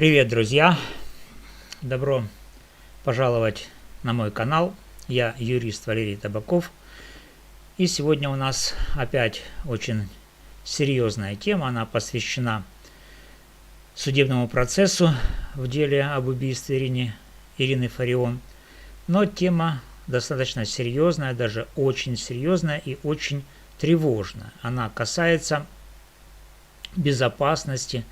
Привет, друзья! Добро пожаловать на мой канал. Я юрист Валерий Табаков. И сегодня у нас опять очень серьезная тема. Она посвящена судебному процессу в деле об убийстве Ирины Фарион. Но тема достаточно серьезная, даже очень серьезная и очень тревожная. Она касается безопасности,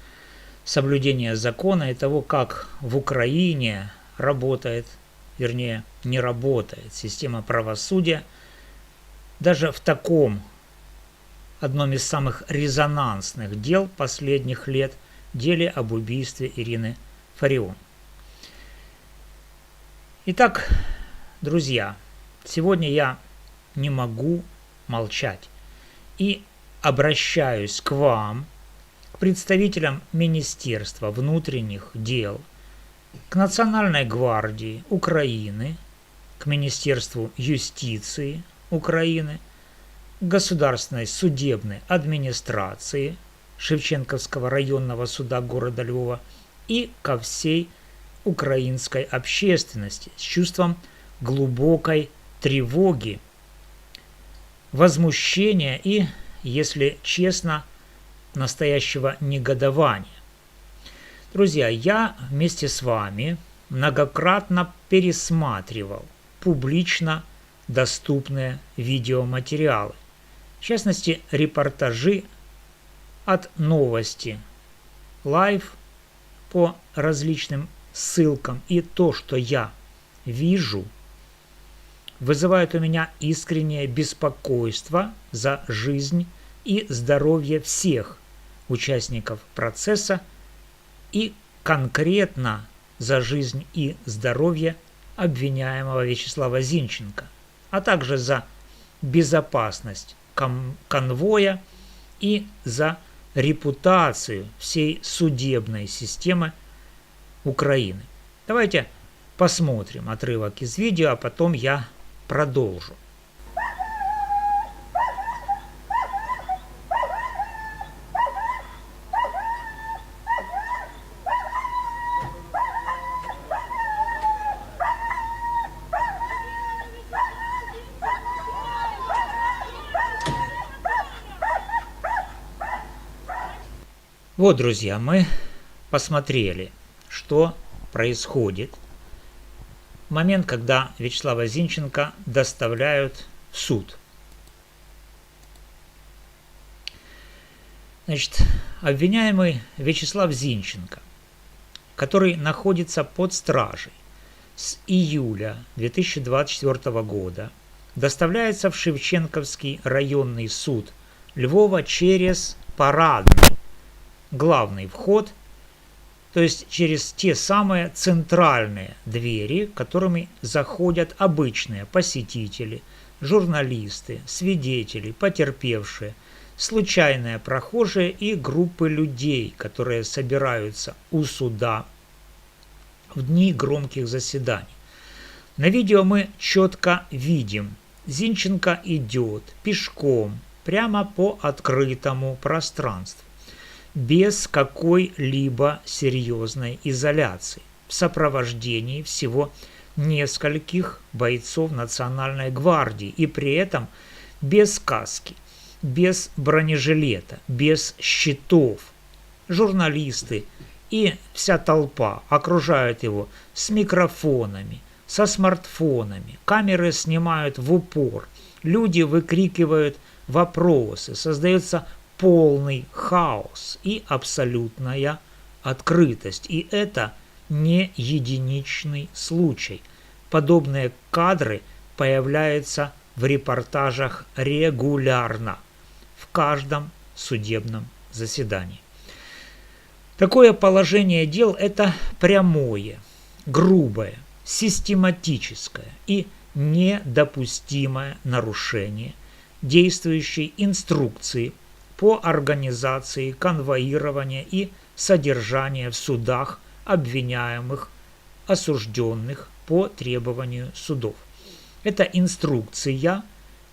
соблюдения закона и того, как в Украине работает, вернее, не работает система правосудия, даже в таком, одном из самых резонансных дел последних лет, деле об убийстве Ирины Фарион. Итак, друзья, сегодня я не могу молчать и обращаюсь к вам, представителям Министерства внутренних дел, к Национальной гвардии Украины, к Министерству юстиции Украины, к Государственной судебной администрации Шевченковского районного суда города Львова и ко всей украинской общественности с чувством глубокой тревоги, возмущения и, если честно, настоящего негодования. Друзья, я вместе с вами многократно пересматривал публично доступные видеоматериалы, в частности, репортажи от Новости Лайв по различным ссылкам, и то, что я вижу, вызывает у меня искреннее беспокойство за жизнь и здоровье всех участников процесса и конкретно за жизнь и здоровье обвиняемого Вячеслава Зинченко, а также за безопасность конвоя и за репутацию всей судебной системы Украины. Давайте посмотрим отрывок из видео, а потом я продолжу. Вот, друзья, мы посмотрели, что происходит в момент, когда Вячеслава Зинченко доставляют в суд. Значит, обвиняемый Вячеслав Зинченко, который находится под стражей с июля 2024 года, доставляется в Шевченковский районный суд Львова через парадный, главный вход, то есть через те самые центральные двери, которыми заходят обычные посетители, журналисты, свидетели, потерпевшие, случайные прохожие и группы людей, которые собираются у суда в дни громких заседаний. На видео мы четко видим, Зинченко идет пешком прямо по открытому пространству, без какой-либо серьезной изоляции, в сопровождении всего нескольких бойцов Национальной гвардии и при этом без каски, без бронежилета, без щитов. Журналисты и вся толпа окружают его с микрофонами, со смартфонами, камеры снимают в упор, люди выкрикивают вопросы, создается полный хаос и абсолютная открытость. И это не единичный случай. Подобные кадры появляются в репортажах регулярно, в каждом судебном заседании. Такое положение дел – это прямое, грубое, систематическое и недопустимое нарушение действующей инструкции по организации конвоирования и содержания в судах обвиняемых, осужденных по требованию судов. Эта инструкция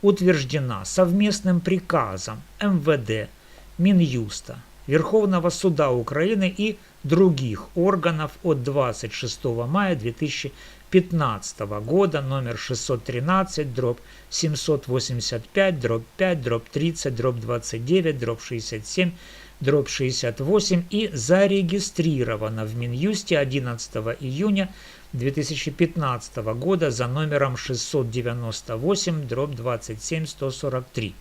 утверждена совместным приказом МВД, Минюста, Верховного суда Украины и других органов от 26 мая 2015 года номер 613/785/30/29/67/68 и зарегистрировано в Минюсте 11 июня 2015 года за номером 698/27143.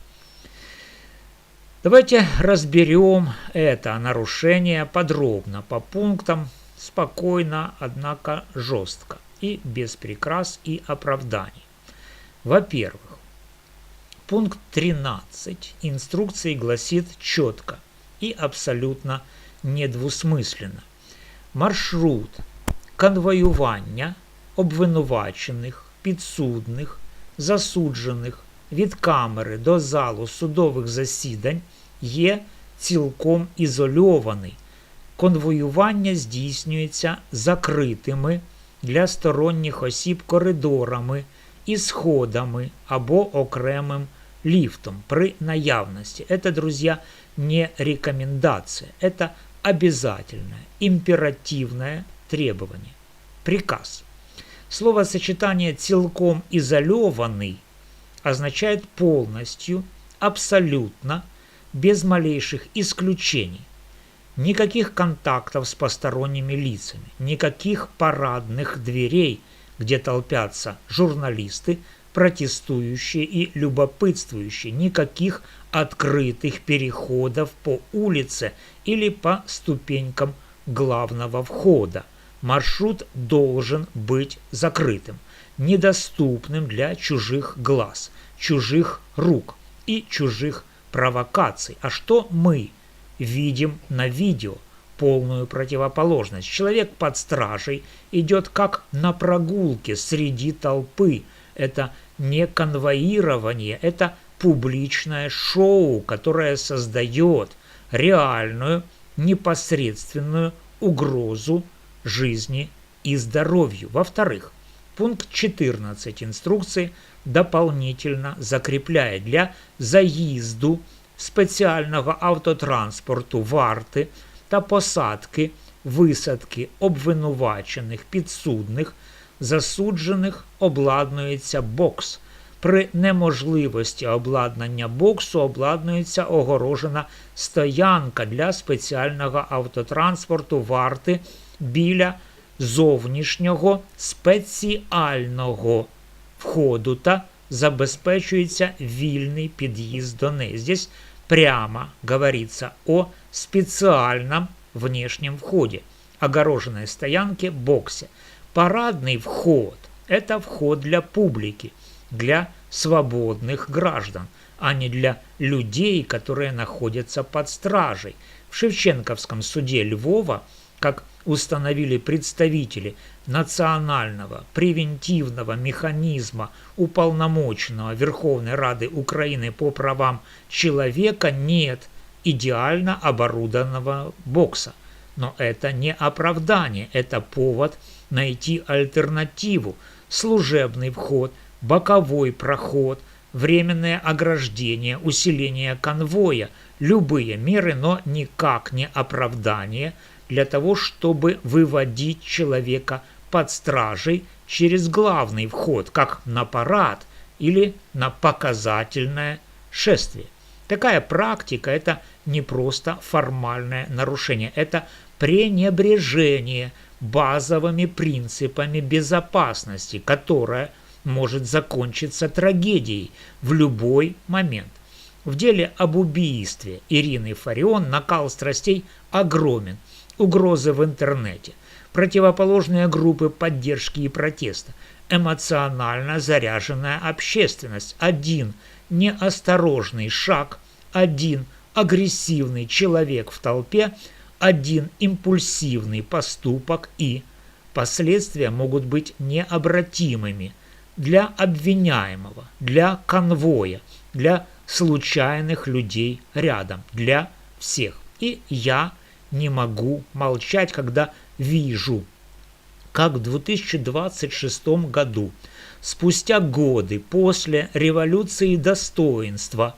Давайте разберем это нарушение подробно, по пунктам, спокойно, однако жестко и без прикрас и оправданий. Во-первых, пункт 13 инструкции гласит четко и абсолютно недвусмысленно. Маршрут конвоювання обвинувачених, підсудних, засуджених від камери до залу судових засідань є цілком ізольований. Конвоювання здійснюється закритими для сторонніх осіб коридорами і сходами або окремим лифтом при наявности. Это, друзья, не рекомендация, это обязательное, императивное требование. Приказ. Словосочетание «цілком изолированный» означает полностью, абсолютно, без малейших исключений. Никаких контактов с посторонними лицами, никаких парадных дверей, где толпятся журналисты, протестующие и любопытствующие, никаких открытых переходов по улице или по ступенькам главного входа. Маршрут должен быть закрытым, недоступным для чужих глаз, чужих рук и чужих провокаций. А что мы видим на видео? Полную противоположность. Человек под стражей идет как на прогулке среди толпы. Это не конвоирование, это публичное шоу, которое создает реальную, непосредственную угрозу жизни и здоровью. Во-вторых, пункт 14 инструкции дополнительно закрепляет для заїзду спеціального автотранспорту варти та посадки, висадки обвинувачених, підсудних, засуджених обладнується бокс. При неможливості обладнання боксу обладнується огорожена стоянка для спеціального автотранспорту варти біля зовнішнього спеціального входу та забезпечується вільний під'їзд до неї. Здесь прямо говорится о специальном внешнем входе, огороженной стоянке, боксе. Парадный вход – это вход для публики, для свободных граждан, а не для людей, которые находятся под стражей. В Шевченковском суде Львова, как установили представители национального превентивного механизма уполномоченного Верховной Рады Украины по правам человека, нет идеально оборудованного бокса. Но это не оправдание, это повод найти альтернативу. Служебный вход, боковой проход, временное ограждение, усиление конвоя, любые меры, но никак не оправдание для того, чтобы выводить человека под стражей через главный вход, как на парад или на показательное шествие. Такая практика – это не просто формальное нарушение, это пренебрежение базовыми принципами безопасности, которое может закончиться трагедией в любой момент. В деле об убийстве Ирины Фарион накал страстей огромен, угрозы в интернете, противоположные группы поддержки и протеста, эмоционально заряженная общественность, один неосторожный шаг, один агрессивный человек в толпе, один импульсивный поступок, и последствия могут быть необратимыми для обвиняемого, для конвоя, для случайных людей рядом, для всех. И я не могу молчать, когда вижу, как в 2026 году, спустя годы после революции достоинства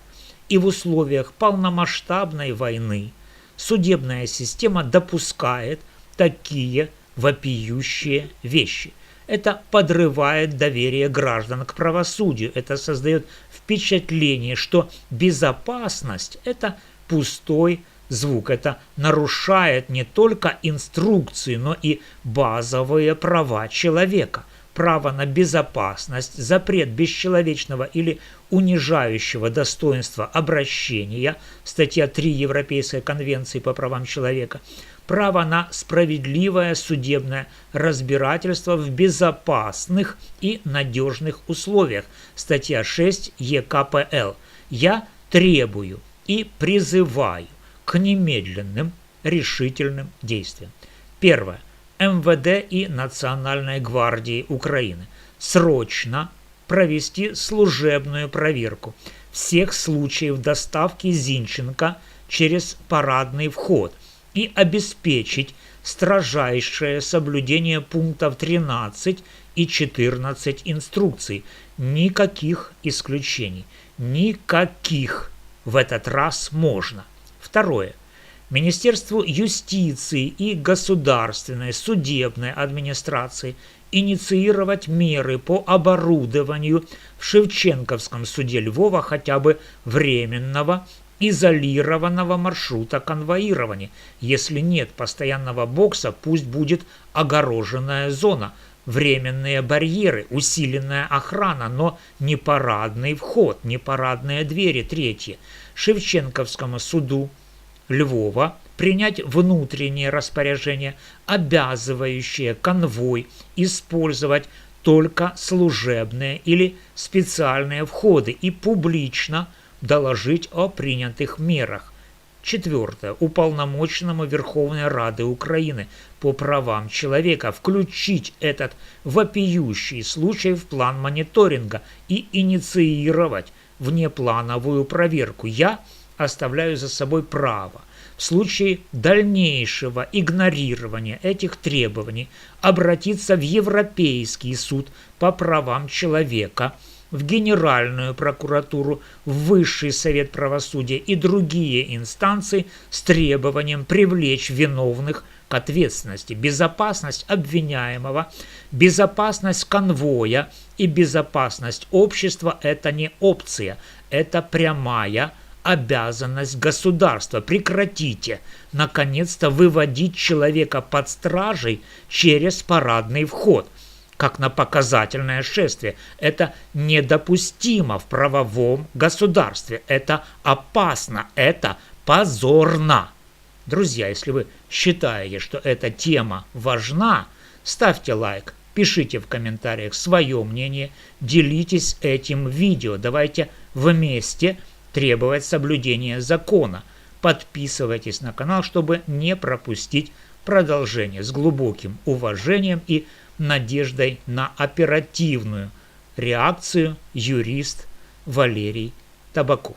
и в условиях полномасштабной войны, судебная система допускает такие вопиющие вещи. Это подрывает доверие граждан к правосудию. Это создает впечатление, что безопасность – это пустой звук. Это нарушает не только инструкции, но и базовые права человека. Право на безопасность, запрет бесчеловечного или унижающего достоинства обращения, статья 3 Европейской конвенции по правам человека, право на справедливое судебное разбирательство в безопасных и надежных условиях, статья 6 ЕКПЛ. Я требую и призываю к немедленным решительным действиям. Первое. МВД и Национальной гвардии Украины срочно провести служебную проверку всех случаев доставки Зинченко через парадный вход и обеспечить строжайшее соблюдение пунктов 13 и 14 инструкций. Никаких исключений. Никаких в этот раз можно. Второе. Министерству юстиции и государственной судебной администрации инициировать меры по оборудованию в Шевченковском суде Львова хотя бы временного изолированного маршрута конвоирования. Если нет постоянного бокса, пусть будет огороженная зона, временные барьеры, усиленная охрана, но не парадный вход, не парадные двери. Третье. Шевченковскому суду Львова принять внутреннее распоряжение, обязывающее конвой использовать только служебные или специальные входы и публично доложить о принятых мерах. Четвертое. Уполномоченному Верховной Рады Украины по правам человека включить этот вопиющий случай в план мониторинга и инициировать внеплановую проверку. Я оставляю за собой право в случае дальнейшего игнорирования этих требований обратиться в Европейский суд по правам человека, в Генеральную прокуратуру, в Высший совет правосудия и другие инстанции с требованием привлечь виновных к ответственности. Безопасность обвиняемого, безопасность конвоя и безопасность общества – это не опция, это прямая обязанность государства. Прекратите, наконец-то, выводить человека под стражей через парадный вход, как на показательное шествие. Это недопустимо в правовом государстве. Это опасно, это позорно. Друзья, если вы считаете, что эта тема важна, ставьте лайк, пишите в комментариях свое мнение, делитесь этим видео. Давайте вместе требовать соблюдения закона. Подписывайтесь на канал, чтобы не пропустить продолжение. С глубоким уважением и надеждой на оперативную реакцию, юрист Валерий Табаков.